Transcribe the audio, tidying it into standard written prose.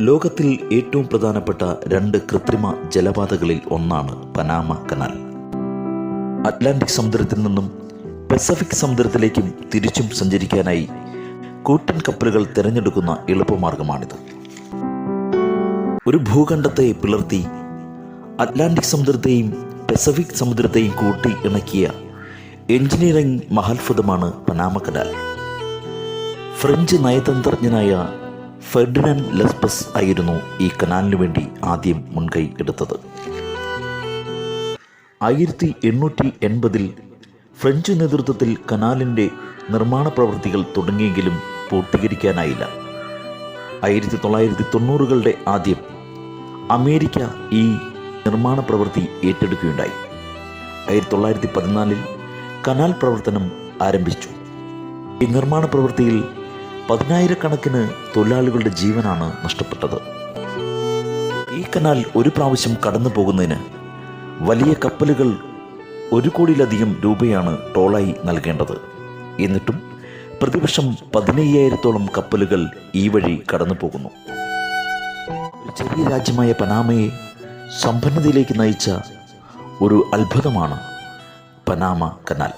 ലോകത്തിൽ ഏറ്റവും പ്രധാനപ്പെട്ട 2 കൃത്രിമ ജലപാതകളിൽ ഒന്നാണ് പനാമ കനാൽ. അറ്റ്ലാന്റിക് സമുദ്രത്തിൽ നിന്നും പസഫിക് സമുദ്രത്തിലേക്കും തിരിച്ചും സഞ്ചരിക്കാനായി കൂറ്റൻ കപ്പലുകൾ തിരഞ്ഞെടുക്കുന്ന എളുപ്പമാർഗമാണിത്. ഒരു ഭൂഖണ്ഡത്തെ പിളർത്തി അറ്റ്ലാന്റിക് സമുദ്രത്തെയും പസഫിക് സമുദ്രത്തെയും കൂട്ടി ഇണക്കിയ എഞ്ചിനീയറിംഗ് മഹാത്ഭുതമാണ് പനാമ കനാൽ. ഫ്രഞ്ച് നയതന്ത്രജ്ഞനായ ഫെർഡിനാൻഡ് ലെസ്പസ് ആയിരുന്നു ഈ കനാലിനു വേണ്ടി ആദ്യം മുൻകൈ എടുത്തത്. 1880 ഫ്രഞ്ച് നേതൃത്വത്തിൽ കനാലിൻ്റെ നിർമ്മാണ പ്രവൃത്തികൾ തുടങ്ങിയെങ്കിലും പൂർത്തീകരിക്കാനായില്ല. 1990കളുടെ ആദ്യം അമേരിക്ക ഈ നിർമ്മാണ പ്രവൃത്തി ഏറ്റെടുക്കുകയുണ്ടായി. 1914 കനാൽ പ്രവർത്തനം ആരംഭിച്ചു. ഈ നിർമ്മാണ പ്രവൃത്തിയിൽ 10,000-കണക്കിന് തൊഴിലാളികളുടെ ജീവനാണ് നഷ്ടപ്പെട്ടത്. ഈ കനാൽ ഒരു പ്രാവശ്യം കടന്നു പോകുന്നതിന് വലിയ കപ്പലുകൾ 1 കോടിയിലധികം രൂപയാണ് ടോളായി നൽകേണ്ടത്. എന്നിട്ടും പ്രതിവർഷം 15,000-ഓളം കപ്പലുകൾ ഈ വഴി കടന്നു പോകുന്നു. ഒരു ചെറിയ രാജ്യമായ പനാമയെ സമ്പന്നതയിലേക്ക് നയിച്ച ഒരു അത്ഭുതമാണ് പനാമ കനാൽ.